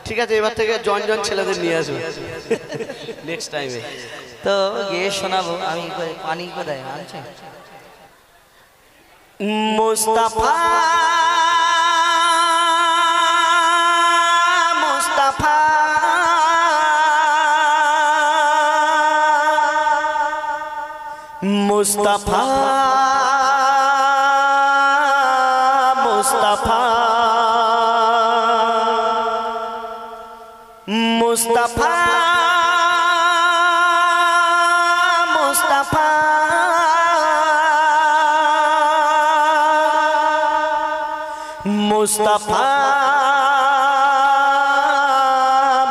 ঠিক আছে, এবার থেকে জন জন ছেলেদের নিয়ে আসবো নেক্সট টাইমে। তো গিয়ে শোনাবো। আমি পানি কোথায় আনছে? মুস্তাফা মুস্তাফা মুস্তাফা মুস্তাফা মুস্তাফা মুস্তাফা মুস্তাফা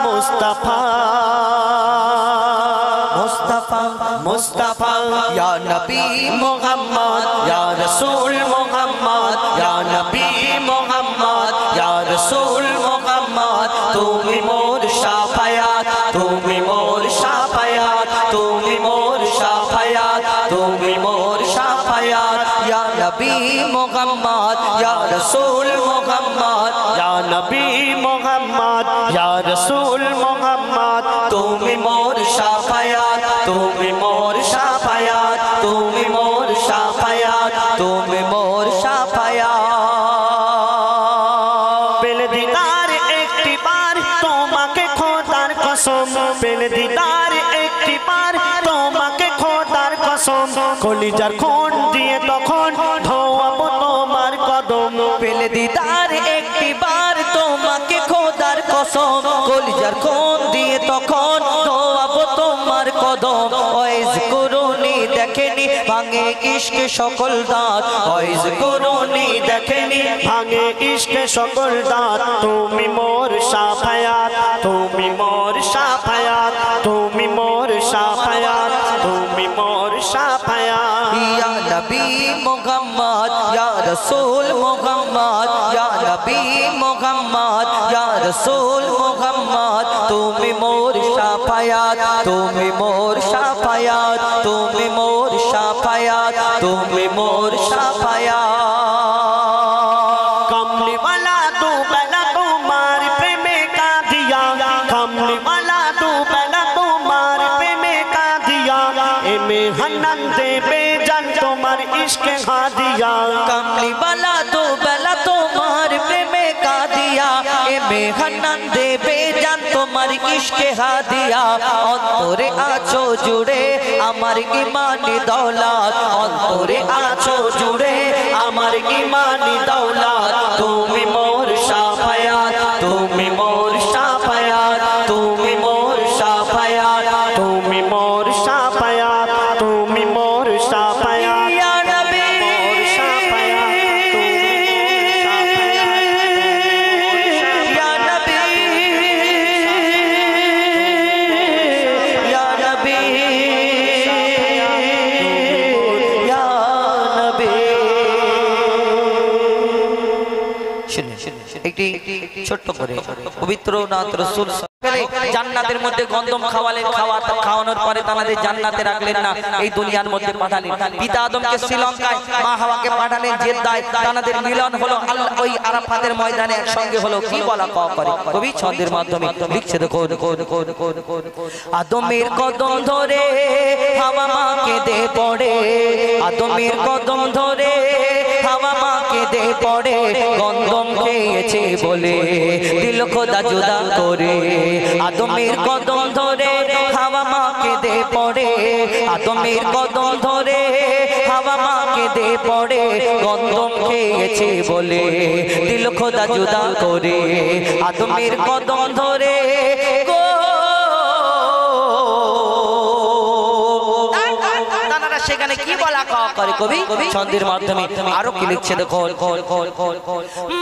মুস্তাফা মুস্তাফা মুস্তাফা ইয়া নবী মুহাম্মদ ইয়া রাসূল মুহাম্মদ ইয়া নবী মুহাম্মদ ইয়া রাসূল মুহাম্মদ তুমি মোর শাফায়াত তুমি মোর শাফায়াত তুমি মোর শাফায়াত তুমি মোর শাফায়াত ইয়া নবী মুহাম্মদ ইয়া রাসূল মুহাম্মদ ইয়া নবী মুহাম্মদ ইয়া রাসূল মুহাম্মদ তুমি মোর শাফায়াত তুমি মোর শাফায়াত তুমি মোর শাফায়াত তুমি মোর শাফায়াত। পেলে দিদার একটি বার তোমাকে খোদার কসম, পেলে দিদার একটি বার তোমাকে খোদার কসম, কলিজার খুন দিয়ে তখন ধোয়াবো তোমার কদম। পেলে দিদার একটি বার তোমাকে খোদার কসম, কলিজার খুন দিয়ে তখন ধোয়াবো তোমার কদম। ওয়াইজ করুনি দেখেনি ভাঙে ইশকে সকল দাঁত, ওয়াইজ করুনি দেখেনি ভাঙে ইশকে সকল দাঁত। তুমি মোর শাফায়াত তুমি মোর শাফায়াত তুমি মোর শাফায়াত তুমি মোর শাফায়াত। ইয়া নবী মুহাম্মদ ইয়া রাসূল মুহাম্মদ ইয়া নবী মুহাম্মদ ইয়া রাসূল মুহাম্মদ তুমি মোর শাফায়াত তুমি মোর শাফায়াত তুমি মোর শাফায়াত তুমি মোর শাফায়াত। कमली वाला तू बला तुम्हार प्रेमे का दिया, कमली वाला तू बला तुम्हार प्रेमे का दिया, एमे हन्नन दे बेजान तुम्हार इश्क हा दिया। कमली वाला तू बला तुम्हार प्रेमे का दिया, एमे हन्नन दे बेजान তোমার ইশকে হাদিয়া। অন্তরে আছো জুড়ে আমার ঈমানি দৌলত, অন্তরে আছো জুড়ে আমার ইমানি দৌলত। তুমি মোর শাফায়াত তুমি মোর শাফায়াত তুমি মোর শাফায়াত তুমি মোর শাফায়াত তুমি মোর শাফায়াত। ইয়া নবী মোর শাফায়াত তুমি মোর শাফায়াত। ইয়া নবী ইয়া নবী ইয়া নবী। একটি ছোট্ট করে পবিত্র নাথ রাসূল জান্নাতের মধ্যে গন্ধম খাওয়ানোর পরে তাদের জান্নাতে রাখলেন না, এই দুনিয়ার মধ্যে পাঠালেন। পিতা আদমকে শ্রীলঙ্কায়, মা হাওয়াকে পাঠালেন জেদ্দায়। তাদের মিলন হলো ওই আরাফাতের ময়দানে একসঙ্গে হলো। কি বলা করে কবি ছন্দের মাধ্যমে লিখছে দেখো। আদমের কদম ধরে হাওয়া মা কেঁদে পড়ে, আদমের কদম ধরে হাওয়া মা কেঁদে পড়ে, গন্ধম খেয়েছে বলে দিল খোদা জুদা করে। আদমের কদম ধরে হাওয়া মা কেঁদে পড়ে, আদমের কদম ধরে হাওয়া মা কেঁদে পড়ে, গন্ধম খেয়েছে বলে দিল খোদা জুদা করে। আদমের কদম ধরে সেখানে কি বলা করে কবি ছন্দের মাধ্যমে আরো কি লিখছে দেখো।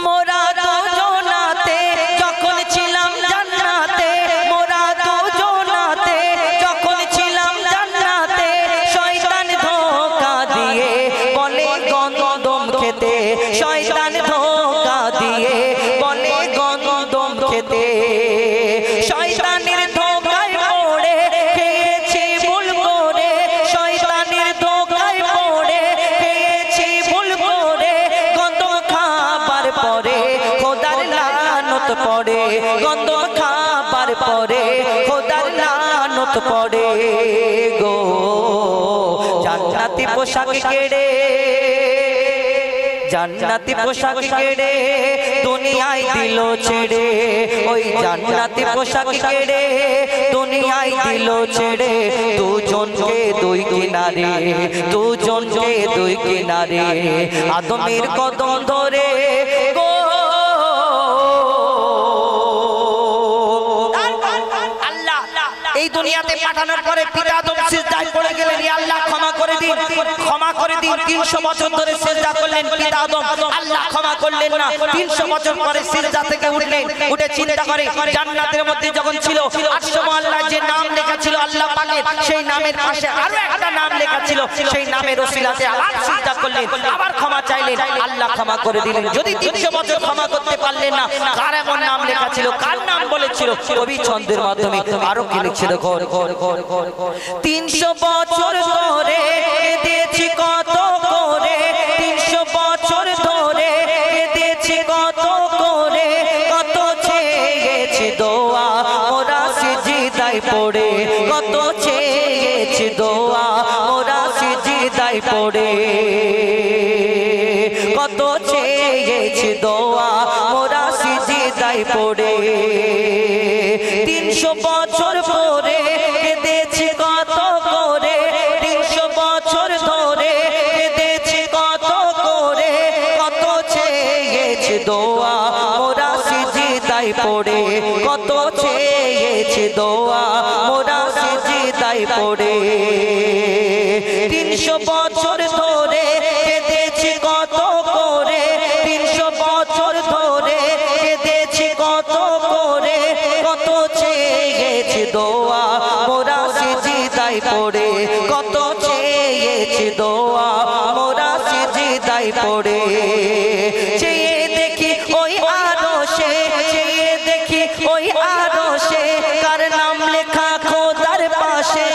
মোরা দুজনাতে যখন ছিলাম জান্নাতে, মোরা দুজনাতে যখন ছিলাম জান্নাতে, শয়তান ধোঁকা দিয়ে বলে গন্ধম খেতে, শয়তান ধোঁকা দিয়ে বলে গন্ধম খেতে। শয়তানের ধোঁকায় পড়ে খেয়েছি ভুল করে, শয়তানের ধোঁকায় পড়ে খেয়েছি ভুল করে, গন্ধম খাবার পরে খোদার লানত পড়ে, গন্ধম পরে খোদার লানত পড়ে গো জান্নাতি পোশাক কেড়ে জান্নাতি পোশাক কেড়ে দুনিয়ায় দিল ছেড়ে ওই জান্নাতি পোশাক কেড়ে দুনিয়ায় দিল ছেড়ে দুজনকে দুই কিনারে দুজনকে দুই কিনারে আদমের কদম ধরে গো এই দুনিয়াতে পাঠানোর পরে পিতা আদম সিজদায় পড়ে গেলেন, ইয়া আল্লাহ ক্ষমা করে দিন, ক্ষমা করে দিন। 300 বছর ধরে সিজদা করলেন পিতা আদম, আল্লাহ ক্ষমা করলেন না। 300 বছর পরে সিজদা থেকে উঠলেন, উঠে চিন্তা করে জান্নাতের মধ্যে যখন ছিল 800 মহল্লায় যে নাম লেখা ছিল আল্লাহ পাকের, সেই নামের পাশে আরো একটা নাম লেখা ছিল, সেই নামের ওসিলাতে আবার সিজদা করলেন, আবার ক্ষমা চাইলেন, আল্লাহ ক্ষমা করে দিলেন। যদি 300 বছর ক্ষমা করতে পারলেন না, কার এমন নাম লেখা ছিল, কার নাম বলেছিল, কবি ছন্দের মাধ্যমে আরো কি লিখছিল, 300 বছর ধরে কেঁদেছি কত করে, 300 বছর ধরে কেঁদেছি কত করে, কত চেয়েছি দোয়া মোরা সিজদায় পড়ে, কত চেয়েছি দোয়া মোরা সিজদায় পড়ে, কত চেয়েছি দোয়া মোরা সিজদায় পড়ে। 300 বছর পরে কেঁদেছি কত করে, 300 বছর ধরে কেঁদেছি কত করে, কত চেয়েছি দোয়া মোরা সিজদায় পড়ে, কত চেয়েছি দোয়া মোরা সিজদায় পড়ে। 300 বছর ধরে কেঁদেছি কত করে, 300 বছর ধরে কেঁদেছি কত করে, কত চেয়েছি দোয়া মোরা সিজদায় পড়ে, কত চেয়েছি দোয়া মোরা সিজদায় পড়ে। চেয়ে দেখি ওই আরশে, চেয়ে দেখি ওই আরশে, কার নাম লেখা খোদার পাশে,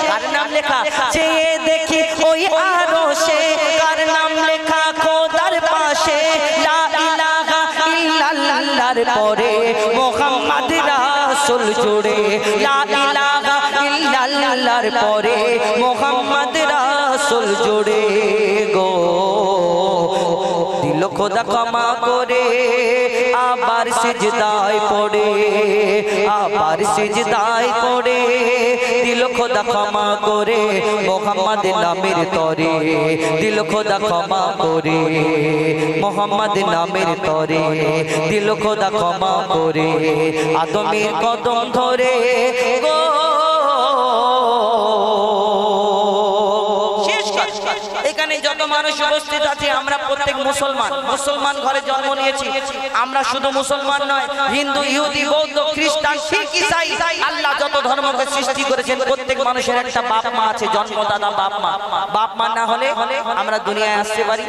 কার নাম লেখা, চেয়ে দেখি ওই আরশে, কার নাম লেখা খোদার পাশে, লা ইলাহা ইল্লাল্লাহর পরে মুহাম্মদ রাসূল জুড়ে, লা ইলাহা ইল্লাল্লাহর পরে মুহাম্মদ রাসূল জুড়ে গো দিল খোদা ক্ষমা করে আবার সিজদায় পড়ে, আবার সিজদায় পড়ে, দিল খোদা ক্ষমা করে মুহাম্মদ নামের তরে, দিল খোদা ক্ষমা করে মুহাম্মদ নামের তরে, দিল খোদা ক্ষমা করে আদমের কদম ধরে গো। এখানে যত মানুষ উপস্থিত আছে আমরা প্রত্যেক মুসলমান, মুসলমান ঘরে জন্ম নিয়েছি আমরা। শুধু মুসলমান নয়, হিন্দু, ইহুদি, বৌদ্ধ, খ্রিস্টান, শিখ, ঈসাই, আল্লাহ যত ধর্মকে সৃষ্টি করেছেন প্রত্যেক মানুষের একটা বাপ মা আছে, জন্মদাতা বাপ মা। বাপ মা না হলে আমরা দুনিয়ায় আসতে পারি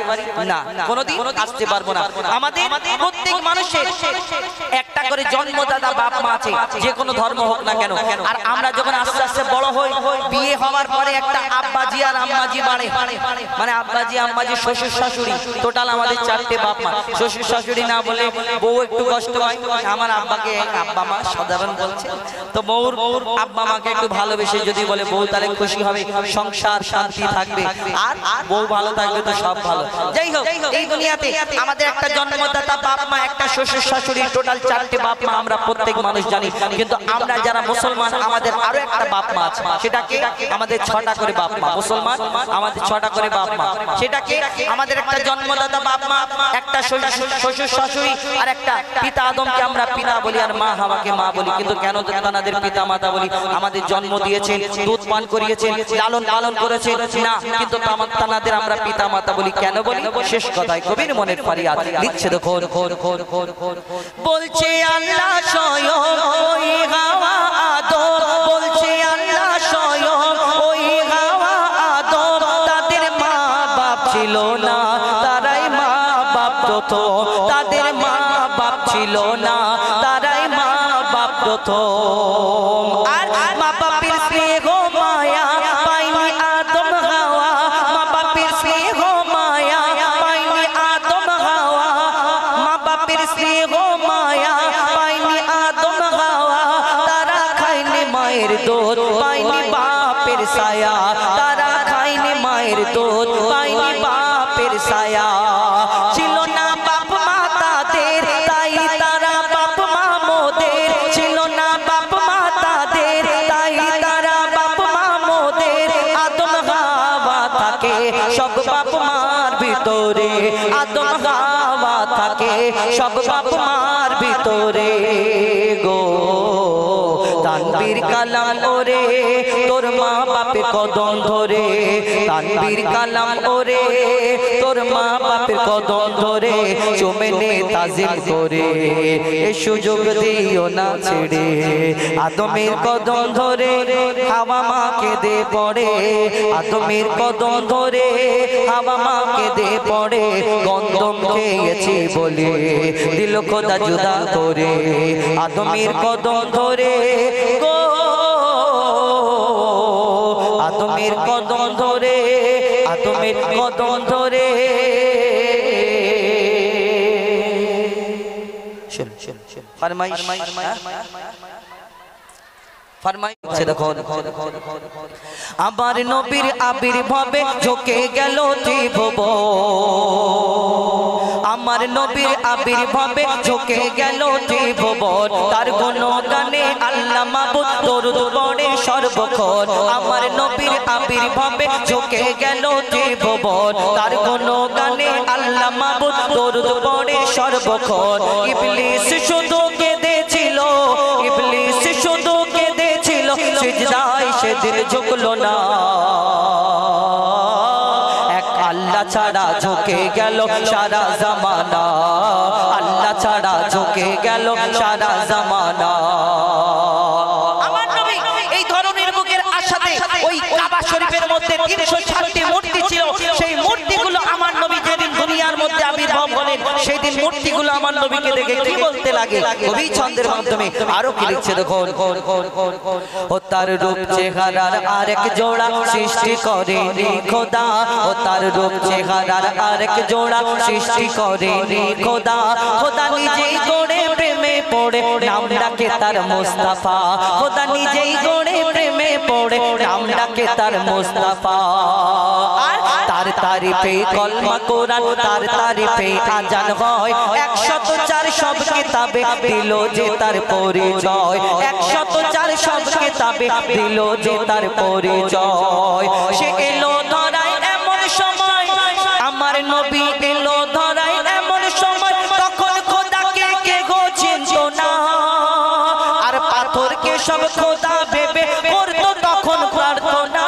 না, কোনোদিন আসতে পারবো না। আমাদের প্রত্যেক মানুষের একটা করে জন্মদাতা বাপ মা আছে, যে কোনো ধর্ম হোক না কেন। আর আমরা যখন আস্তে আস্তে বড় হই, বিয়ে হওয়ার পরে একটা আব্বাজি আর আম্মাজি বাড়ে, মানে আব্বাজি আম্মাজি শ্বশুর শাশুড়ি, টোটাল আমাদের 4টে বাপ মা। শ্বশুর শাশুড়ি না বলে বউ একটু কষ্ট হয়, আমার আব্বাকে আব্বা মা সাধারণ বলছে, তো বউর আব্বা মাকে একটু ভালোবেসে যদি বলে বউ তাহলে খুশি হবে, সংসার শান্তি থাকবে, আর বউ ভালো থাকবে তো সব ভালো। যাই হোক, এই দুনিয়াতে আমাদের একটা জন্মদাতা বাপ মা, একটা শ্বশুর শাশুড়ি, টোটাল 4টে বাপ মা আমরা প্রত্যেক মানুষ জানি। কিন্তু আমরা যারা মুসলমান আমাদের আরো একটা বাপ মা আছে, সেটাকে আমাদের 6টা করে বাপ মা। মুসলমান আমাদের 6টা করে বাপ মা, সেটাকে আমাদের একটা জন্মদাতা বাপ মা, একটা শ্বশুর শাশুড়ি, আর একটা পিতা আদমকে আমরা পিতা বলি আর মা হাওয়াকে মা বলি। কিন্তু কেন তাদের পিতা মাতা বলি? আমাদের জন্ম দিয়েছেন, দুধ পান করিয়েছেন, লালন পালন করেছেন না, কিন্তু তাদের আমরা পিতা মাতা বলি কেন বলি? শেষ কথায় কবির মনের ফারিয়াদ লিখছে দেখো, বলছে আল্লাহ স্বয়ং ওই হাওয়া আদম, বলছে আল্লাহ স্বয়ং ওই হাওয়া আদম, তাদের মা বাপ ছিল না, তারাই মা বাপ প্রথম, তাদের মা বাপ ছিল না, তারাই মা বাপ প্রথম। আর মা বাপের স্নেহ মায়া পাইনি আদম হাওয়া, মা বাপের স্নেহ মায়া পাইনি আদম হাওয়া, মা বাপের স্নেহ মায়া পাইনি আদম হাওয়া, তারা ছায়া, তারা খায়নি মায়ের দুধ, পায়নি বাপের ছায়া। ছিল না বাপ মা তাদের, তাই তারা বাপ মা মোদের। ছিল না বাপ মা তাদের, তাই তারা বাপ মা মোদের। আদম হাওয়া থাকে সব বাপ মার ভিতরে, আদম হাওয়া থাকে সব বাপ মার ভিতরে গো। তানবীর কালাম ওরে তোর মা বাপের কদম ধরে, তানবীর কালাম ওরে তোর মা বাপের কদম ধরে, চুমে নে তাজিম করে এ সুযোগ দিও না ছেড়ে। আদমের কদম ধরে হাওয়া মাকে দে পড়ে, আদমের কদম ধরে হাওয়া মাকে দে পড়ে। গন্ধম খেয়েছি বলে দিল খোদা জুদা করে, আদমের কদম ধরে গো, আদমের কদম ধরে, আদমের কদম ধরে। ফরমাইশ ফরমাইশ দেখো, আমার নবীর আবির্ভাবে ঝুঁকে গেল ত্রিভুবন, আমার নবীর আবির্ভাবে ঝুঁকে গেল ত্রিভুবন। তার গুণগানে আল্লাহ মাবুদ দরুদ পড়ে সর্বক্ষণ, আমার নবীর আবির্ভাবে ঝুঁকে গেল ত্রিভুবন। তার গুণগানে আল্লাহ মাবুদ দরুদ পড়ে সর্বক্ষণ। ইবলিস শুধু কেঁদেছিল, ইবলিস শুধু কেঁদেছিল, সিজদায় সেদিন ঝুঁকলো না। এক আল্লাহ ছাড়া ঝুঁকে গেল সারা জামানা, আল্লাহ ছাড়া ঝুঁকে গেল সারা জামানা। আমার নবী এই ধরনের বুকের আশাতে ওই কাবা শরীফের মধ্যে 360টি মূর্তি ছিল, সেই মূর্তিগুলো আমার নবী যেদিন দুনিয়ার মধ্যে আবির্ভাব হলেন সেই দিন মূর্তিগুলো আমার নবীকে দেখে কি বলতে লাগে কবি ছন্দের মাধ্যমে আরো কি লিখছে দেখো। ও তার রূপ চেহারার আরেক জোড়া সৃষ্টি করেনি খোদা, ও তার রূপ চেহারার আরেক জোড়া সৃষ্টি করেনি খোদা। খোদা নিজেই গড়ে প্রেমে পড়ে নাম ডাকে তার মুস্তাফা, খোদা নিজেই গড়ে প্রেমে পড়ে নাম ডাকে তার মুস্তাফা। তার তারিফে কলমা কোরআন, তার তারিফে আজান হয়। 104 সব কিতাবে দিল যে তার পরিচয়, 104 সব কিতাবে দিল যে তার পরিচয়। সে এলো ধরায় এমন সময়, আমার নবী এলো ধরায় এমন সময়, তখন খোদাকে কে গো চিনত না। আর পাথরকে সব খোদা ভেবে করতো তখন প্রার্থনা,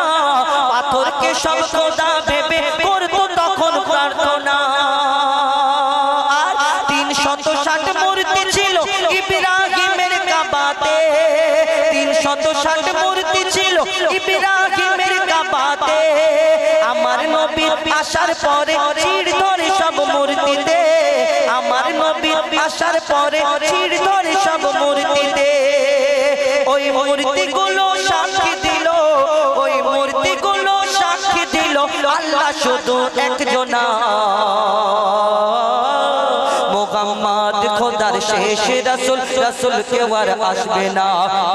পাথরকে সব খোদা ভেবে করতো তখন প্রার্থনা। 360 মূর্তি ছিল ইব্রাহিমের কাবাতে, 360 মূর্তি ছিল ইব্রাহিমের কাবাতে। আমার নবী আসার পরে চিড় ধরে সব মূর্তিতে, আমার নবী আসার পরে চিড় ধরে সব মূর্তিতে। ওই মূর্তিগুলো সাক্ষী দিল, ওই মূর্তিগুলো সাক্ষী দিল আল্লাহ শুধু একজনা। মুহাম্মদ খোদার শেষ রাসূল, রাসূল কেউ আর আসবে না।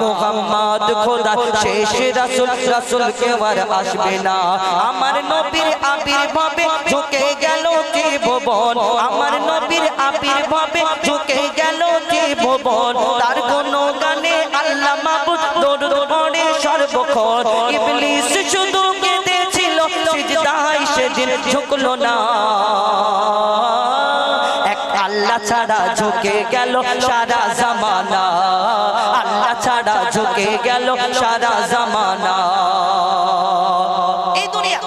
মুহাম্মদ খোদার শেষ রাসূল, রাসূল কেউ আর আসবে না। আমার নবীর আবির্ভাবে ঝুঁকে গেল ত্রিভুবন, আমার নবীর আবির্ভাবে ঝুঁকে গেল ত্রিভুবন। তার গুণগানে আল্লাহ মাবুদ দরুদ পড়ে সর্বক্ষণ। ইবলিস শুধু কেঁদেছিল, সিজদায় সেদিন ঝুঁকলো না। আল্লাহ ছাড়া ঝুঁকে গেল সারা জামানা, আল্লাহ ছাড়া ঝুঁকে গেল সারা জামানা। এই দুনিয়া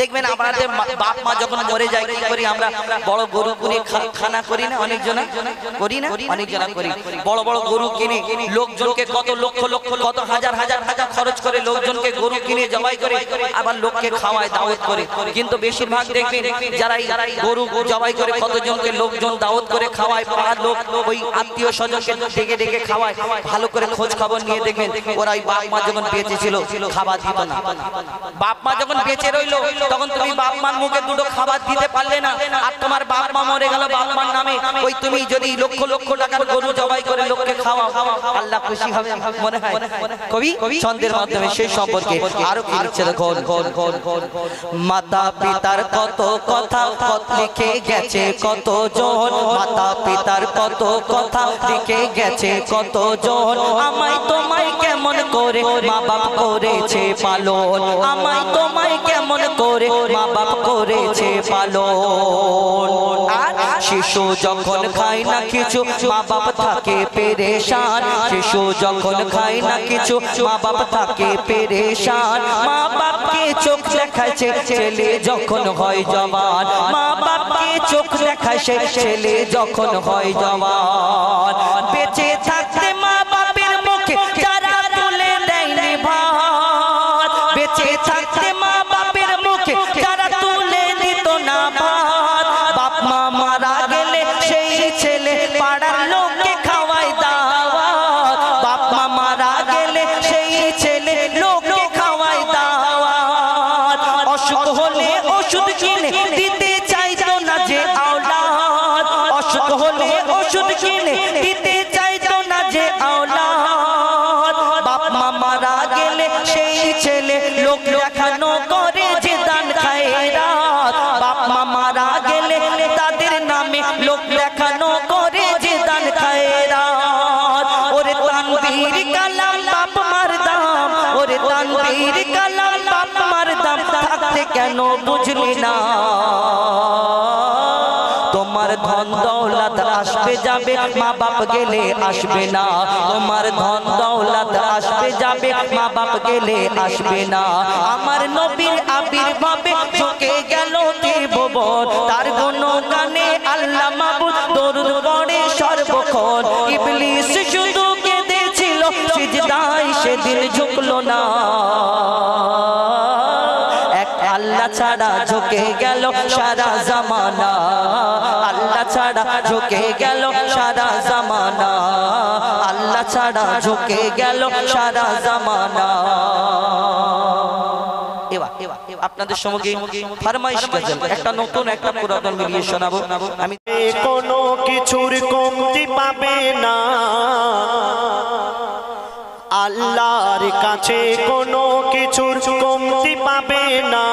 দেখবেন আমাদের বাপ মা যখন মরে যায় কি করি আমরা, বড় গরু কিনে খানা করি না, অনেকজনা করি না, অনেকজনা করি। বড় বড় গরু কিনে লোকজনকে কত লক্ষ লক্ষ কত হাজার হাজার টাকা খরচ করে লোকজনকে গরু কিনে জবাই করে আবার লোককে খাওয়ায় দাওয়াত করে। কিন্তু বেশিরভাগ দেখবেন যারা গরু জবাই করে কতজনকে লোকজন দাওয়াত করে খাওয়ায়, পাড়ার লোক ওই আত্মীয় স্বজনকে ডেকে ডেকে খাওয়ায়, ভালো করে খোঁজ খবর নিয়ে দেখবেন ওরা ওই বাপ মা যখন বেঁচে ছিল খাবার দিত না। বাপ মা যখন বেঁচে রইলো তখন তো তুমি বাপ মার মুখে দুটো খাবার দিতে পারলে না, আর তোমার বাপ মা মরে গেল বাপ মার নামে, ওই তুমি যদি লক্ষ লক্ষ টাকার গরু জবাই করে লোককে খাওয়াও, আল্লাহ খুশি হবে মনে হয়? কবি ছন্দের মাধ্যমে সেই সম্পর্কে আরো কি লিখছে দেখো। মাতা পিতার কত কথা লিখে গেছে কত জন, মাতা পিতার কত কথা লিখে গেছে কত জন, আমায় তোমায় কেমন করে মা বাপ করেছে পালন, আমায় তোমায় কেমন করে মা বাপ করেছে পালন। আর শিশু যখন খায় না কিছু মা বাপ থাকে পেরেশান, শিশু যখন খায় না কিছু মা বাপ থাকে পেরেশান, মা বাপকে চোখ দেখাচ্ছে ছেলে যখন হয় জওয়ান, মা বাপকে চোখ দেখাচ্ছে ছেলে যখন হয় জওয়ান। বেঁচে থাকতে মা বাপের মুখে যারা তুলে দেয়নি ভাত, বেঁচে থাকতে মা বাপের মুখে যারা তুলে দিত না ভাত, বাপ মা মারা গেলে সেই ছেলে পাড়ার লোককে খাওয়ায় দাওয়াত, বাপ মা মারা গেলে সেই ছেলে লোককে খাওয়ায় দাওয়াত। অসুখ হলে ওষুধ কিনে দিতে চাইতো না যে আওলাদ, অসুখ হলে ওষুধ কিনে দিতে চাইতো না যে আওলাদ, বাপ মা মারা গেলে সেই ছেলে লোক দেখানো করে যে দান খায়রাত, বাপ মা মারা গেলে তাদের নামে লোক দেখানো করে যে দান খায়রাত। ওরে তানবীর কালাম বাপ মার দাম, ওরে তানবীর কালাম বাপ মার দাম, থাকতে কেন বুঝলি না? তোমার ধন দৌলত আসবে যাবে মা বাপ গেলে আসবে না, তোমার ধন দৌলত আসবে যাবে মা বাপ গেলে আসবে না। আমার নবীর আবির্ভাবে ঝুঁকে গেল ত্রিভুবন, তার গুণগানে আল্লাহ মাবুদ দরুদ পড়ে সর্বক্ষণ। ইবলিস শুধু কেঁদেছিল সিজদায় সেদিন ঝুঁকলো না, আল্লাহ ছাড়া ঝুঁকে গেল সারা জামানা, আল্লাহ ছাড়া ঝুঁকে গেল সারা জামানা, আল্লাহ ছাড়া ঝুঁকে গেল সারা জামানা। আপনাদের সঙ্গে ফরমাইশ গজল একটা নতুন একটা পুরাতন মিলিয়ে শোনাবো আমি। কোনো কিছুর কমতি পাবে না আল্লাহর কাছে, কোনো কিছুর কমতি পাবে না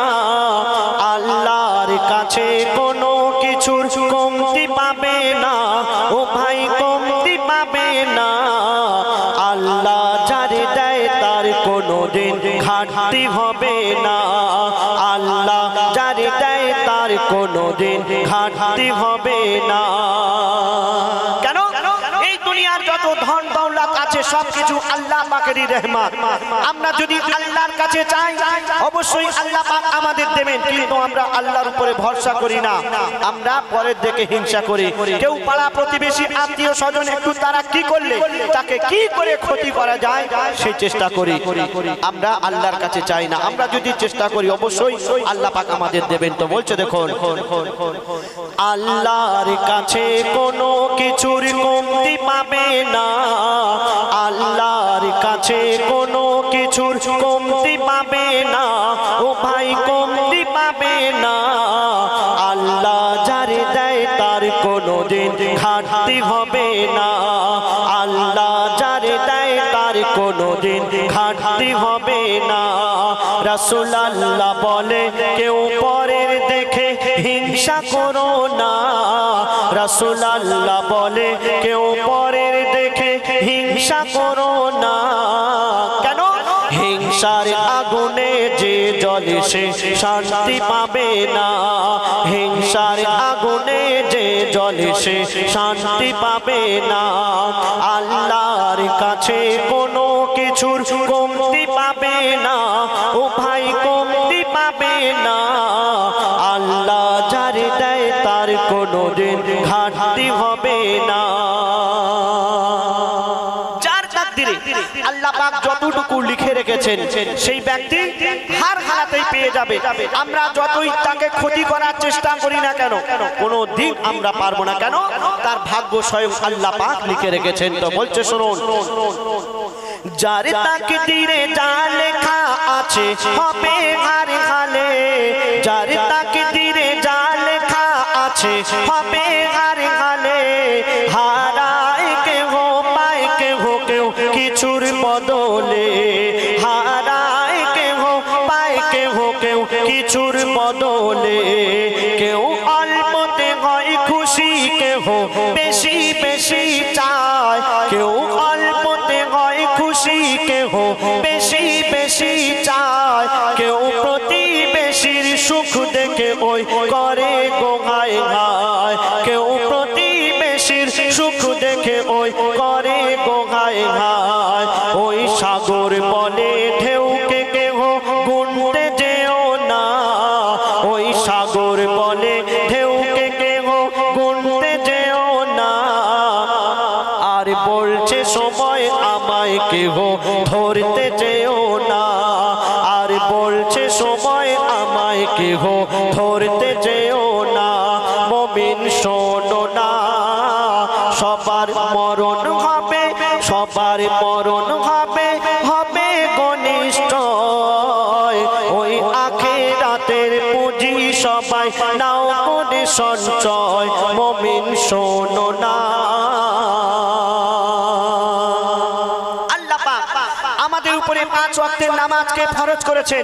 আল্লাহর কাছে, কোনো কিছুর কমতি পাবে না ও ভাই কমতি পাবে না। আল্লাহ যারে দেয় তার কোনো দিন ঘাটতি হবে না, আল্লাহ যারে দেয় তার কোনো দিন ঘাটতি হবে না। কেন? এই দুনিয়ার যত ধন দৌলত আছে সবকিছু আল্লাহ পাকেরই রহমত। আমরা যদি আল্লাহর কাছে চাই অবশ্যই আল্লাহ পাক আমাদের দেবেন, কিন্তু আমরা আল্লাহর উপরে ভরসা করি না, আমরা পরের দিকে হিংসা করি। কেউ পাড়া প্রতিবেশী আত্মীয় স্বজন একটু তারা কি করলে তাকে কি করে ক্ষতি করা যায় সেই চেষ্টা করি, আমরা আল্লাহর কাছে চাই না। আমরা যদি চেষ্টা করি অবশ্যই আল্লাহ পাক আমাদের দেবেন। তো বলছে দেখুন, আল্লাহর কাছে কোনো কিছুর কমতি পাবে না, আল্লাহর কাছে কোনো কিছুর কমতি পাবে না ও ভাই কমতি পাবে না। আল্লাহ যারে দেয় তার কোনো দিন ঘাটতি হবে না, আল্লাহ যারে দেয় তার কোনো দিন ঘাটতি হবে না। রাসূল আল্লাহ বলে কেউ পরের দেখে হিংসা করো না, রাসূল আল্লাহ বলে কেউ পরের দেখে হিংসা করো না। কেন? হিংসার আগুনে যে জ্বলে সে শান্তি পাবে না, হিংসার আগুনে যে জ্বলে সে শান্তি পাবে না। আল্লাহর কাছে কোনো কিছুর কমতি পাবে না ও ভাই কমতি পাবে না। আল্লাহ যারে দেয় তার কোনো দিন ঘাটতি হবে না। যার তাকদীরে আল্লাহ পাক যতটুকু লিখে রেখেছেন সেই ব্যক্তি হার হালাতেই পেয়ে যাবে। আমরা যতই তাকে ক্ষতি করার চেষ্টা করি না কেন কোনো দিন আমরা পারবো না। কেন? তার ভাগ্য স্বয়ং আল্লাহ পাক লিখে রেখেছেন। তো বলছে শুনুন, যার তাকদীরে যা লেখা আছে হবে হার হালে, যার তাকদীরে যা লেখা আছে হবে হার হালে। হারায় কেহ পায় কেহ কেউ কিছুর বদলে, হারায় কেহ পায় কেহ কেউ কিছুর বদলে। কেউ অল্পতে হয় খুশি, কেহ বেশি বেশি চায়, কেউ অল্পতে হয় খুশি, কেহ বেশি বেশি চায়। কেউ প্রতিবেশীর সুখ দেখে ওই করে গোহায় হায়, কেউ প্রতিবেশীর সুখ দেখে ওই করে গোহায় হায়। ওই সাগর বলে ঢেউকে কেহ গুনতে যেও না, ওই সাগর বলে ঢেউকে কেহ গুনতে যেও না। আর বলছে সময় আমায় কেহ ধরতে যেও না, আর বলছে সময় আমায় কেহ ধরতে যেও না। মুমিন শোনো না, সবার মরণ হবে, সবার মরণ হবে, হবে ঘনিষ্ঠ। ওই আখিরাতের পুঁজি সবাই নাও করে সঞ্চয়। মুমিন শোনো না। আমাদের উপরে 5 ওয়াক্তের নামাজকে ফরজ করেছেন।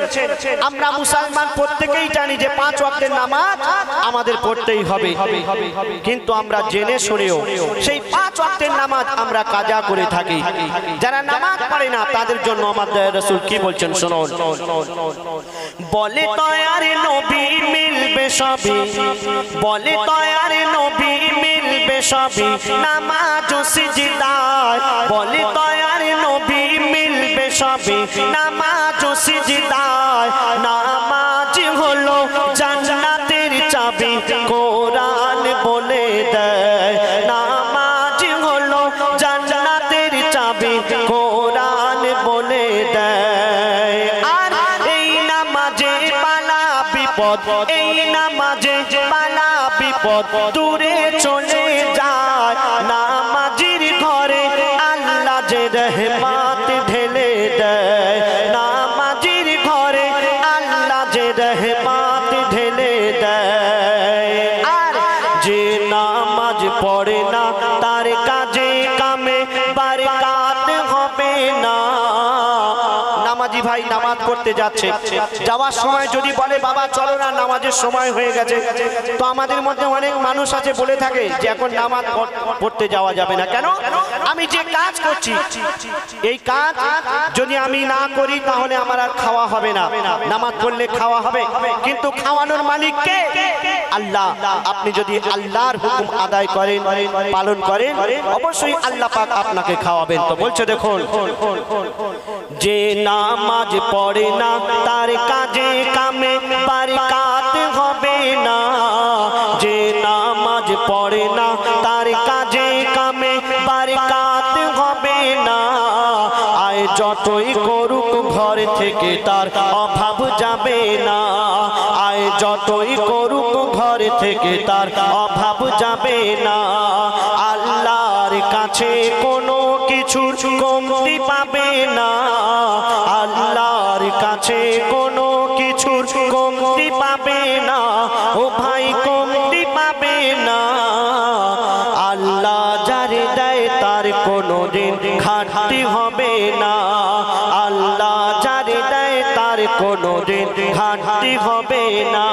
আমরা মুসলমান প্রত্যেকেই জানি যে 5 ওয়াক্তের নামাজ আমাদের পড়তেই হবে, কিন্তু আমরা জেনে শুনেও সেই 5 ওয়াক্তের নামাজ আমরা কাজা করে থাকি। যারা নামাজ পড়ে না তাদের জন্য আমাদের রাসূল কি বলছেন শুনুন। বলে তয়ার নবী মিলবে সবই, বলে তয়ার নবী মিলবে সবই নামাজ ও সিজদায়, বলে তয়ার নবী মিলবে সবই নামাজ ও সিজদায়। নামাজ হলো জান্নাতের চাবি কোরআন বলে দেয়, নামাজ হলো জান্নাতের চাবি কোরআন বলে দেয়। আর এই নামাজে পালা বিপদ, এই নামাজে পালা বিপদ দূরে চলে যায়। নামাজির ঘরে আল্লাহ যে রহমত ঢেলে দেয়, নামাজির ঘরে আল্লাহ যে রহমত ঢেলে দেয়। আর যে নামাজ পড়ে না তার কাজে কামে বরকত হবে না। নামাজি ভাই নামাজ পড়তে যাচ্ছে, যাওয়ার সময় যদি বলে বাবা চলো না নামাজের সময় হয়ে গেছে, তো আমাদের মধ্যে অনেক মানুষ আছে বলে থাকে যে এখন নামাজ পড়তে যাওয়া যাবে না। কেন? আমি যে কাজ করছি এই কাজ যদি আমি না করি তাহলে আমার আর খাওয়া হবে না। নামাজ পড়লে খাওয়া হবে, কিন্তু খাওয়ানোর মালিক কে? আল্লাহ। আপনি যদি আল্লাহর হুকুম আদায় করেন, পালন করেন, অবশ্যই আল্লাহ পাক আপনাকে খাওয়াবেন। তো বলছে দেখুন, যে নামাজ পড়ে না তার কাজে কামে বরকত হবে না, যে নামাজ পড়ে না তার কাজে কামে বরকত হবে না। আয় যতই করুক ঘর থেকে তার অভাব যাবে না, আয় যতই করুক ঘর থেকে তার অভাব যাবে না। আল্লাহর কাছে কোনো কিছুর কমতি পাবে না, আল্লাহর কাছে কোনো কিছুর কমতি পাবে না। ও ভাই কমতি পাবে না। আল্লাহ যারে দেয় তার কোনো দিন ঘাটতি হবে না, আল্লাহ যারে দেয় তার কোনো দিন ঘাটতি হবে না।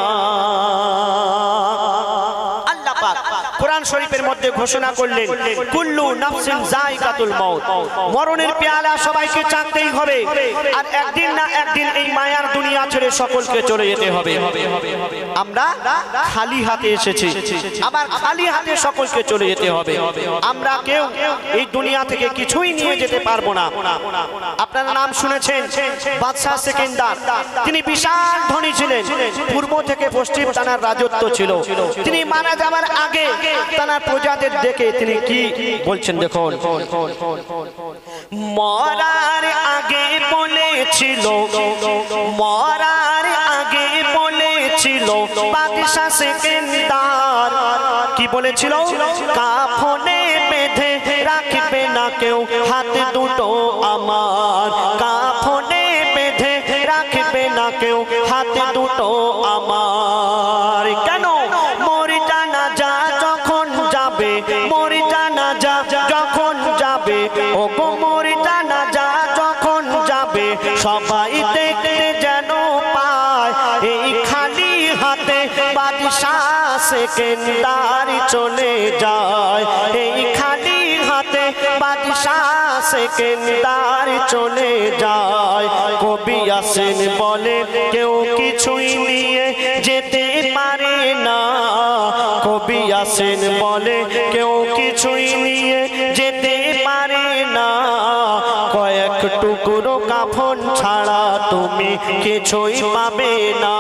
কোরআন শরীফের মধ্যে ঘোষণা করলেন কুল্লু নাফসিন যায়কাতুল মউত, মরণের পেয়ালা সবাইকে চাখতেই হবে। আর একদিন না একদিন এই মায়ার দুনিয়া ছেড়ে সকলকে চলে যেতে হবে। আমরা খালি হাতে এসেছি, আবার খালি হাতে সকলকে চলে যেতে হবে। আমরা কেউ এই দুনিয়া থেকে কিছুই নিয়ে যেতে পারবো না। আপনারা নাম শুনেছেন বাদশাহ সেকেন্দার, তিনি বিশাল ধনী ছিলেন, পূর্ব থেকে পশ্চিম তার রাজত্ব ছিল। তিনি মারা যাবার আগে তার প্রজাদের দেখে তিনি কি বলছেন দেখুন, মরার আগে বলেছিল, মরার আগে বলেছিল বাদশাহ সেকেন্দার, কি বলেছিল? কাফনে বেঁধে রাখবে না কেউ হাত দুটো আমার কাফনে বেঁধে রাখবে না কেউ হাতে দুটো আমার কেন মোর জানাজা যখন যাবে মোর জানাজা যখন যাবে ও গো মোর জানাজা যখন যাবে সবাই দেখতে যেন পায় এই খালি হাতে বাদশাহ সেকেন্দার চলে যায় এই খালি হাতে বাদশাহ সেকেন্দার চলে যায় কবি আসেন বলে কেউ কিছুই নিয়ে যেতে পারে না কবি আসেন বলে কেউ কিছুই নিয়ে যেতে পারে না কয়েক টুকরো কাফন ছাড়া তুমি কিছুই পাবে না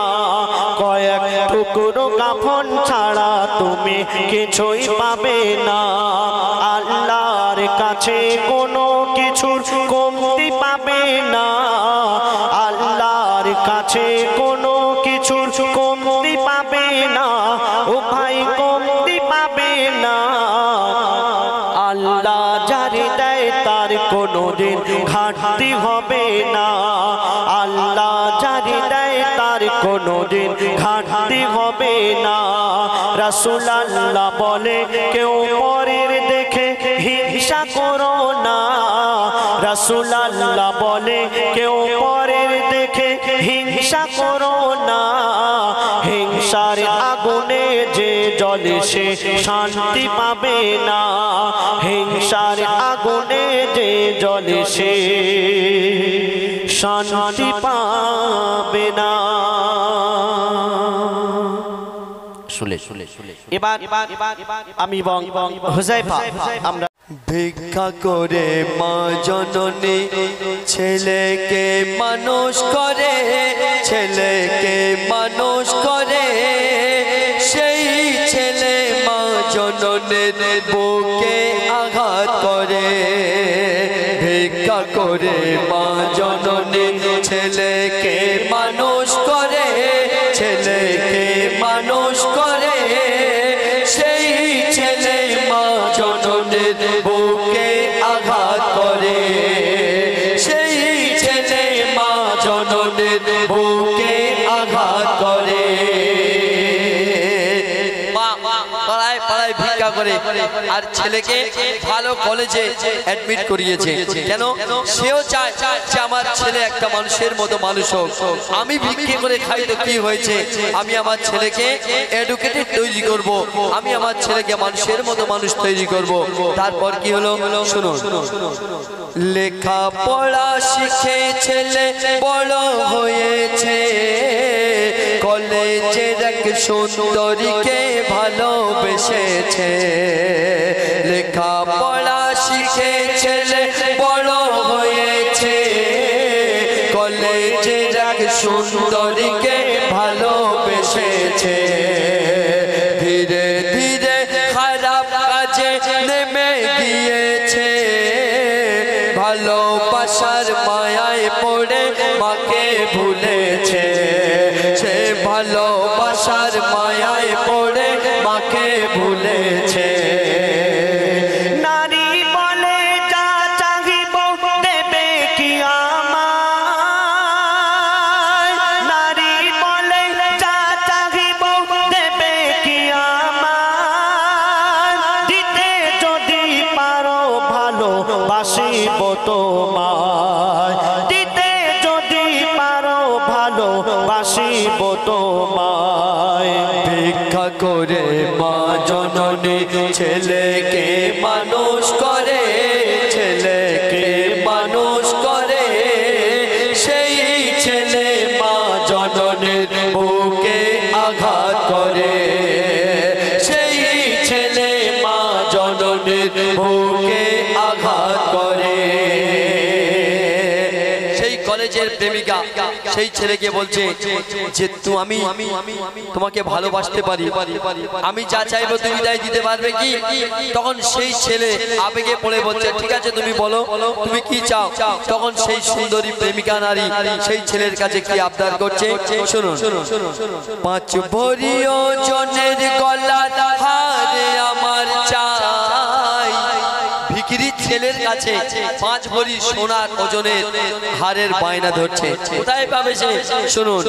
কয়েক টুকরো কাফন ছাড়া তুমি কিছুই পাবে না আল্লাহর কাছে কোনো কিছুর কমতি পাবে না আল্লাহর কাছে কোনো কিছুর কমতি পাবে না ও ভাই কমতি পাবে না আল্লাহ যারে দেয় তার কোনোদিন ঘাটতি হবে না আল্লাহ যারে দেয় তার কোনোদিন ঘাটতি হবে না রাসূল আল্লাহ বলে কেউ পরের দেখে হিংসা করো না রাসূল আল্লাহ বলে কেউ পরের দেখে হিংসা করো না হিংসার আগুনে যে জ্বলে সে শান্তি পাবে না হিংসার আগুনে যে জ্বলে সে শান্তি পাবে না এবার আমি হুযায়ফা আমরা ভিক্ষা করে মা জননী ছেলেকে মানুষ করে ছেলেকে মানুষ করে সেই ছেলে মা জননীর বুকে আঘাত করে ভিক্ষা করে মা জননী ছেলেকে মানুষ করে ছেলেকে মানুষ করে সেই ছেলে মা জননীর বুকে আঘাত করে সেই ছেলে মা জননীর বুকে আঘাত করে পাড়ায় পাড়ায় ভিক্ষা করে আর ছেলেকে ভালো কলেজে অ্যাডমিট করিয়েছে কেন সেও চায় যে আমার ছেলে একটা মানুষের মতো মানুষ হোক আমি ভিক্ষা করে খাই তো কি হয়েছে আমি আমার ছেলেকে এডুকেটেড তৈরি করব আমি আমার ছেলেকে মানুষের মতো মানুষ তৈরি করব তারপর কি হলো শুনুন লেখা পড়া শিখে ছেলে বড় হয়েছে কলেজের এক সুন্দরীকে ভালোবেসেছে লেখা পড়া শিখে ছেলে বড় হয়েছে কলেজের এক সুন্দরীকে ভালোবেসেছে ধীরে ধীরে খারাপ কাজে নেমে গিয়েছে ভালোবাসার মায়ায় পড়ে মাকে ভুলেছে সে ভালোবাসার মায়ায় পড়ে মাকে ভুলেছে নারী বলে যা চাহিব দেবে কি আমায় নারী বলে যা চাহিব দেবে কি আমায় দিতে যদি পারো ভালো বাসিব তোমায় দিতে যদি পারো ভালো বাসিব তোমায় ভিক্ষা করে মা জননী ছেলেকে মানুষ করে ছেলেকে মানুষ করে সেই ছেলে মা জননীর বুকে আঘাত করে সেই ছেলে মা জননীর বুকে আঘাত করে সেই কলেজের প্রেমিকা সেই ছেলেকে বলছে যে আমি তোমাকে ভালোবাসতে পারি আমি যা চাইবো তুমি তাই দিতে পারবে কি তখন সেই ছেলে আবেগে পড়ে বলছে ঠিক আছে তুমি বলো তুমি কি চাও তখন সেই সুন্দরী প্রেমিকা নারী সেই ছেলের কাছে কি আবদার করছে শুনুন 5 ভরি ওজনের গলার হার আমার চাই ভিখিরি ছেলের কাছে 5 ভরি সোনার ওজনের হারের বায়না ধরছে। কোথায় পাবে সে? শুনুন,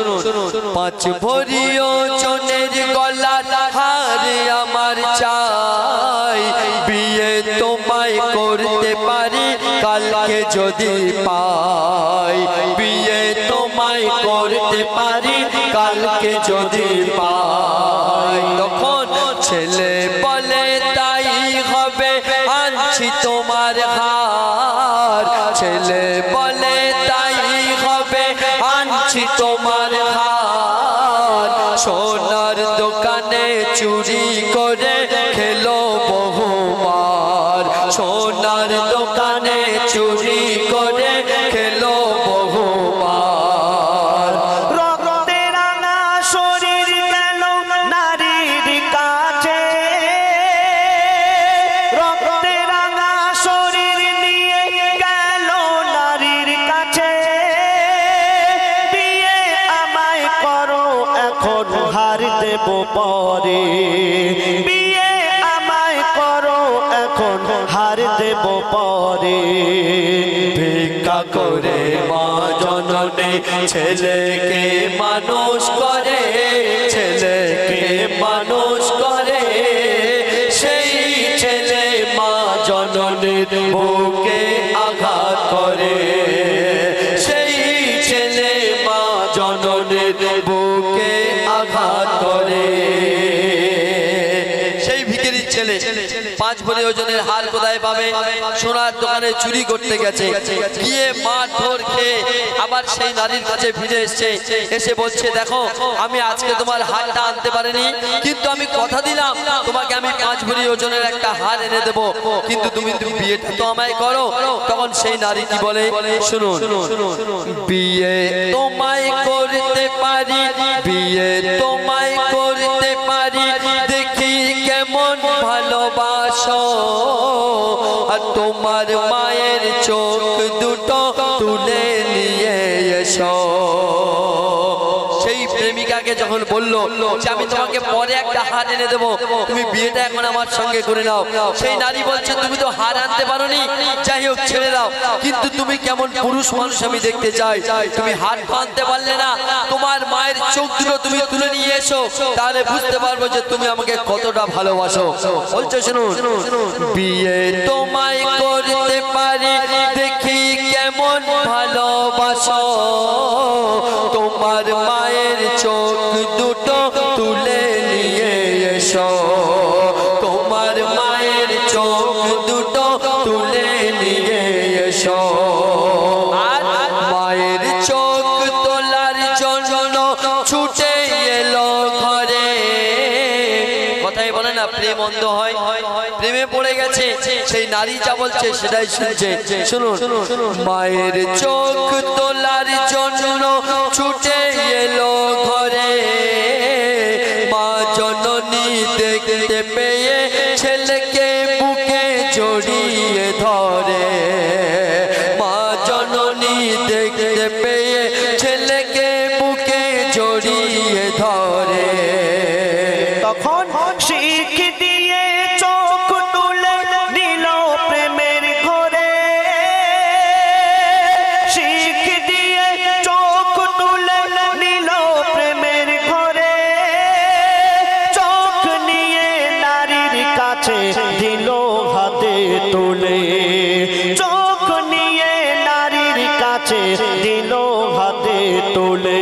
5 ভরি ওজনের গলার হার আমার চাই, বিয়ে তোমায় করতে পারি কালকে যদি পাই, বিয়ে তোমায় করতে পারি কালকে যদি পাই। তখন ছেলে বলে তাই হবে, আনছি তোমার হার, ছেলে বলে তাই হবে, আনছি তোমার হার। সোনার দোকানে চুরি করে খেলো বহুবার, সোনার দোকানে চুরি করে খেলো বহুবার। রক্তে রাঙা শরীর গেল নারীর কাছে, রক্তে রাঙা শরীর নিয়ে গেল নারীর কাছে। বিয়ে আমায় করো এখন হার দেব পরে, বিয়ে আমায় করো এখন হার দেব পরে। ভিক্ষা করে মা জননী ছেলেকে মানুষ করে, ছেলেকে মানুষ করে, সেই ছেলে মা জননীর বুকে আঘাত করে, সেই ছেলে মা জননীর বুকে আঘাত করে। সেই ভিখারি ছেলে 5 ভরি ওজনের হার কোথায় পাবে? সোনার দোকানে চুরি করতে গেছে, গিয়ে মারধর খেয়ে আবার সেই নারীর কাছে ফিরে এসেছে, এসে বলছে দেখো আমি আজকে তোমার হারটা আনতে পারিনি, কিন্তু আমি কথা দিলাম তোমাকে আমি 5 ভরি ওজনের একটা হার এনে দেবো, কিন্তু তুমি বিয়েটা তো আমায় করো। তখন সেই নারী কি বলে শুনুন, বিয়ে তোমায় করতে পারি, বিয়ে তোমায় করতে পারি, দেখি কেমন ভালোবাসো, আর তোমার মায়ের চোখ দুটো তুলে নিয়ে এসো। সেই প্রেমিকাকে যখন বলল যে আমি তোমাকে পরে একটা হার এনে দেবো, তুমি বিয়েটা এখন আমার সঙ্গে করে নাও, সেই নারী বলছে তুমি তো হার আনতে পারোনি, যাই হোক ছেড়ে দাও, কিন্তু তুমি কেমন পুরুষ মানুষ আমি দেখতে চাই, তুমি হার আনতে পারলে না, তোমার মায়ের চোখ দুটো তুমি তুলে নিয়ে এসো, তাহলে বুঝতে পারবো যে তুমি আমাকে কতটা ভালোবাসো। বলছো শুনুন, বিয়ে তোমায় করতে পারি, দেখি কেমন ভালোবাসো, তোমার মায়ের চোখ দুটো তুলে নিয়ে এসো, তোমার মায়ের চোখ দুটো তুলে নিয়ে এসো। আর মায়ের চোখ তোলার জন্য ছুটে এলো ঘরে। কথাই বলে না প্রেম অন্ধ হয়, প্রেমে পড়ে গেছে, সেই নারী যা বলছে সেটাই শুনছে। শুনুন, মায়ের চোখ তোলার জন্য ছুটে এলো ঘরে, মা জননী দেখতে পেয়ে ছেলেকে বুকে জড়িয়ে ধরে, মা জননী দেখতে পেয়ে ছেলেকে বুকে জড়িয়ে ধরে। তখন শিখ দিয়ে চোখ তুলে নিল প্রেমের ঘরে, শিখ দিয়ে চোখ তুলে নিল প্রেমের ঘরে। চোখ নিয়ে নারীর কাছে দিল হাতে তুলে, চোখ নিয়ে নারীর কাছে দিল হাতে তুলে।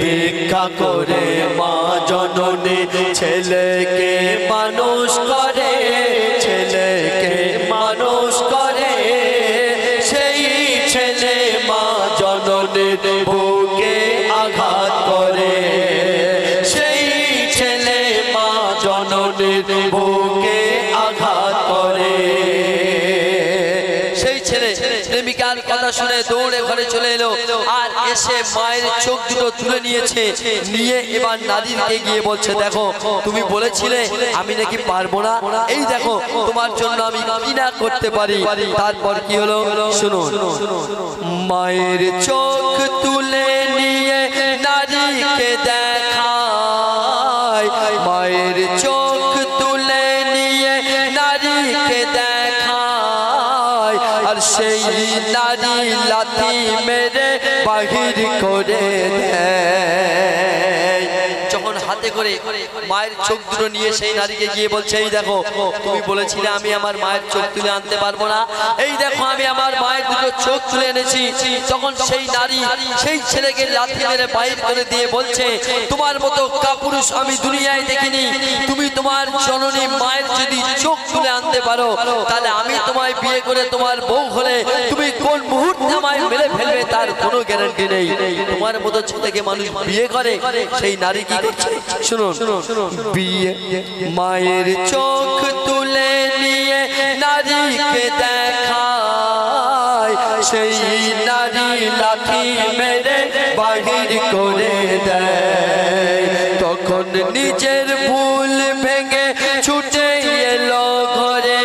ভিক্ষা করে মা জননী ছেলেকে মানুষ করে, ছেলেকে মানুষ করে, সেই ছেলে মা জননীর বুকে আঘাত করে, সেই ছেলে মা জননীর বুকে আঘাত করে। সেই ছেলে প্রেমিকার কথা শুনে দৌড়ে ঘরে চলে এলো, আর এসে মায়ের চোখ দুটো তুলে নিয়েছে, নিয়ে এবার নারীকে গিয়ে বলছে দেখো তুমি বলেছিলে আমি নাকি পারবো না, এই দেখো তোমার জন্য আমি কি না করতে পারি। তারপর কি হলো শুনুন, মায়ের চোখ তুলে নিয়ে নারীকে দেখায়, মায়ের চোখ তুলে নিয়ে নারীকে দেখায়, নারী লাথি মেরে বাহির করে দেয়। যখন হাতে করে মায়ের চোখ দুটো নিয়ে সেই নারীকে গিয়ে বলছে, এই দেখো তুমি বলেছিলে আমি আমার মায়ের চোখ তুলে আনতে পারবো না, এই দেখো আমি আমার মায়ের দুটো চোখ তুলে এনেছি। তখন সেই নারী সেই ছেলেকে লাথি মেরে বাহির করে দিয়ে বলছে, তোমার মতো কাপুরুষ আমি দুনিয়ায় দেখিনি, তুমি তোমার জননী মায়ের যদি চোখ তুলে আনতে পারো তাহলে আমি তোমায় বিয়ে করে তোমার বউ হলে তুমি কোন মুহূর্তে আমায় মেরে ফেলবে তার কোনো গ্যারান্টি নেই। তোমার মতো ছেলেকে মানুষ বিয়ে করে? সেই নারী কি করছে শুনুন, বিয়ে মায়ের চোখ তুলে নিয়ে নারীকে দেখায়, সেই নারী লাঠি মেরে বাহির করে দেয়। তখন নিজের ভুল ভেঙে ছুটে এলো ঘরে,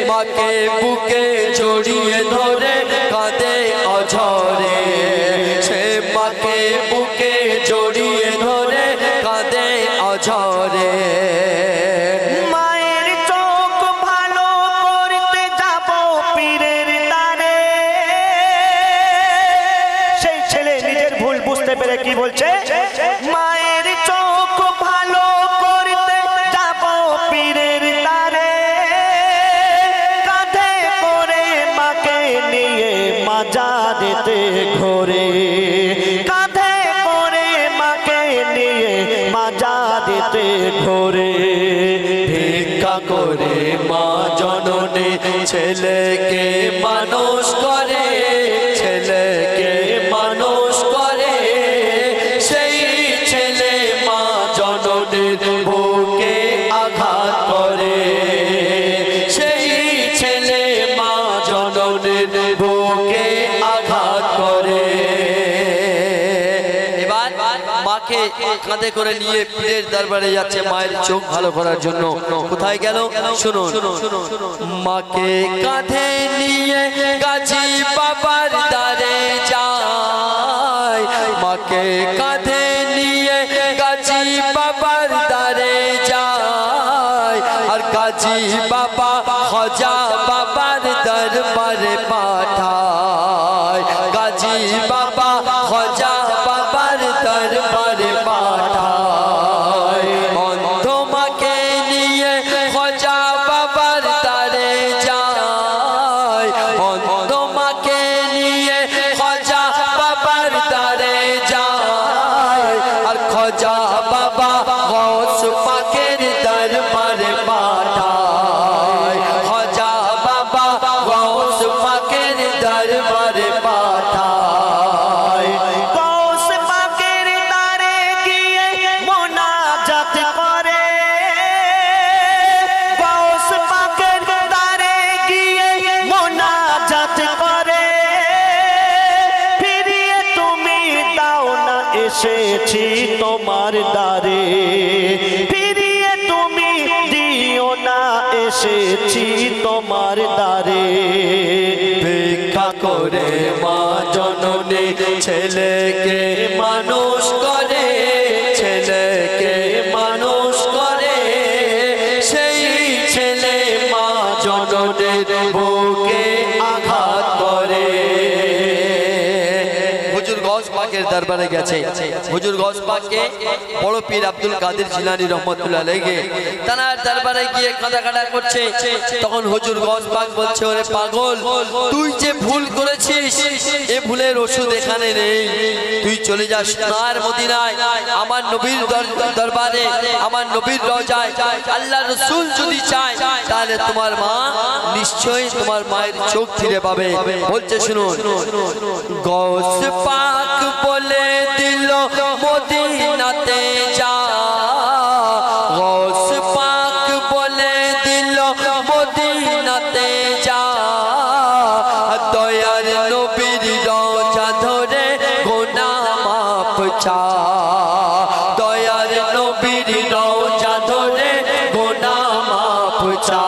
মাকে বুকে জড়িয়ে ধরে কাঁদে অঝরে, সে মাকে বুকে জড়িয়ে ধরে কাঁদে অঝরে। মায়ের চোখ ভালো করতে যাব পীরের দ্বারে। সেই ছেলে নিজের ভুল বুঝতে পেরে কি বলছে, মায়ের চোখ ভালো করতে যাব পীরের দ্বারে, কাঁধে করে মাকে নিয়ে মাজারেতে ঘোরে, কাঁধে করে মাকে নিয়ে মাজারেতে ঘোরে। ভিক্ষা করে মা জননী ছেলেকে মানুষ করে, ছেলেকে মানুষ করে, সেই ছেলে মা জননীর বুকে আঘাত করে, সেই ছেলে মা জননীর বুকে আঘাত করে। এবার মাকে কাঁধে করে নিয়ে পীরের দরবারে যাচ্ছে মায়ের চোখ ভালো করার জন্য। কোথায় গেল শুনুন, মাকে কাঁধে নিয়ে গাজী বাবার দ্বারে যায়, মাকে কাঁধে নিয়ে গাজী বাবার দ্বারে যায়, আর গাজী বাবা খাজা বাবার দরবারে পাঠায়, গাজী বাবা খাজা বাবার দরবারে পাঠায়। অন্ধ মাকে নিয়ে খাজা বাবার দ্বারে যায়, অন্ধ মাকে নিয়ে খাজা বাবার দ্বারে যায়, আর খাজা বাবা গৌস পাকের দরবারে পাঠায়, খাজা বাবা গৌস পাকের দরবারে পাঠায়। গৌস পাকের দ্বারে গিয়ে মোনাজাত করে, গৌস পাকের দ্বারে গিয়ে মোনাজাত করে, ফিরিয়ে তুমি দাও না এসেছি তোমার দ্বারে, ফিরিয়ে তুমি দিও না এসেছি তোমার দ্বারে। ভিক্ষা করে মা জননী ছেলেকে মানুষ করে, ছেলেকে মানুষ করে, সেই ছেলে মা জননীর বুকে আঘাত করে। হুজুর গৌস পাকের দরবারে গেছে, হুজুর গৌস পাককে বড় পীর আব্দুল কাদের জিলানী রহমতুল্লাহ আলাইহি তার দরবারে গিয়ে কাঁদা করছে। তখন হুজুর গৌস পাক বলছে, ওরে পাগল, তুই যে ভুল করেছিস এ ভুলের ওষুধ এখানে নেই, তুই চলে যা সোনার মদিনায়, আমার নবীর দরবারে, আমার নবীর রওজায়। আল্লাহ রাসূল যদি চায় তাহলে তোমার মা নিশ্চয়ই তোমার মায়ের চোখ ফিরে পাবে। বলছে শুনুন, গৌস পাক বলে দিল মদিনাতে যা, গৌস পাক বলে দিল মদিনাতে যা, দয়ার নবীর রওজা ধরে গুনাহ মাফ চা, দয়ার নবীর রওজা ধরে গুনাহ মাফ চা।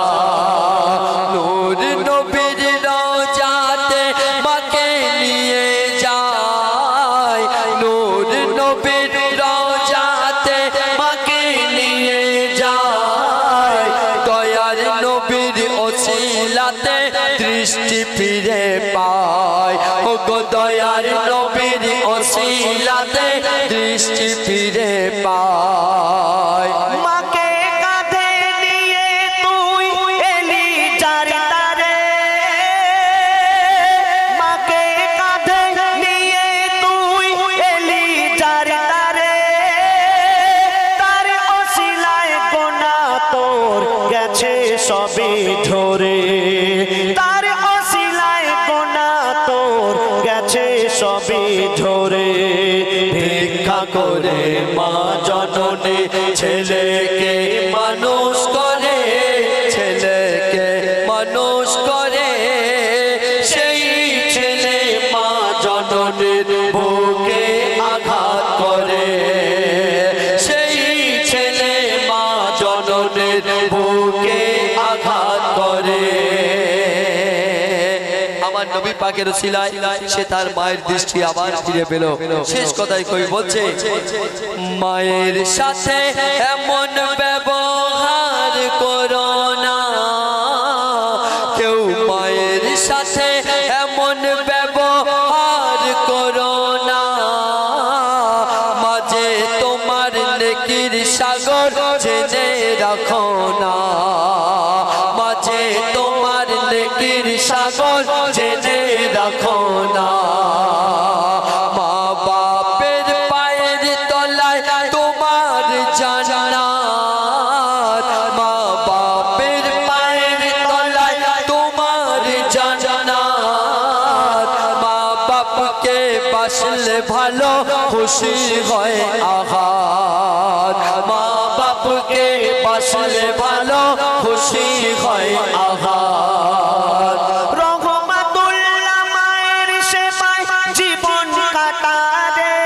নূর নবীর রওজাতে মাকে নিয়ে যায়, নূর নবীর রওজাতে মাকে নিয়ে যায়, দয়ার নবীর ওসিলাতে দৃষ্টি ফিরে পায় ও গো দয়ার নবীর ওসিলাতে দৃষ্টি ফিরে পায় মাকে কাঁধে নিয়ে তুই এলি যার দ্বারে, মাকে কাঁধে নিয়ে তুই এলি যার দ্বারে, তার ওসিলায় গোনা তোর গেছে সবই ঝরে, তার ওসিলায় গোনা তোর গেছে সবই ঝরে। ভিক্ষা করে মা জননী ছেলেকে মানুষ করে, ছেলেকে মানুষ করে, সেই ছেলে মা জননীর বুকে আঘাত করে, সেই ছেলে মা জননীর বুকে আঘাত করে। আমার নবী পাকের ওসিলায় সে তার মায়ের দৃষ্টি আবার ফিরে পেল। শেষ কথাই কই বলছে, মায়ের সাথে এমন ব্যবহার করো না, কেউ মায়ের সাথে এমন ব্যবহার করো না, মাঝে তোমার নেকির সাগর জেনে রাখো না, মাঝে তোমার নেকির সাগর জেনে রাখো না। মা বাপের পায়ের তলায় তোমার জান্নাত, মা বাপের পায়ের তলায় তোমার জান্নাত, মা বাপকে বাসলে ভালো খুশি হয় আঘাত, মা বাপকে বাসলে ভালো খুশি হয় আঘাত। রহমাতুল্লাহ মায়ের সেবায় জীবন কাটারে,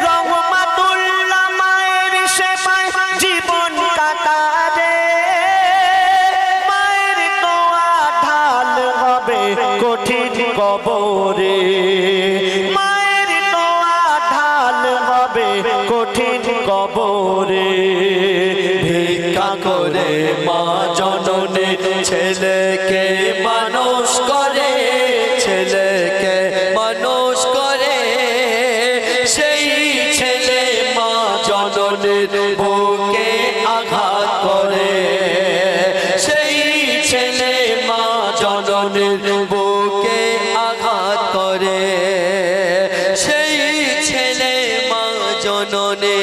রহমাতুল্লাহ মায়ের সেবায় জীবন কাটারে, মায়ের দোয়া ঢাল হবে কঠিন কবরে, মায়ের দোয়া ঢাল হবে কঠিন কবরে। ভিক্ষা করে মা জননী ছেলেকে মানুষ করে, ছেলেকে মানুষ করে, সেই ছেলে মা জননীর বুকে আঘাত করে, সেই ছেলে মা জননীর বুকে আঘাত করে, সেই ছেলে মা জননী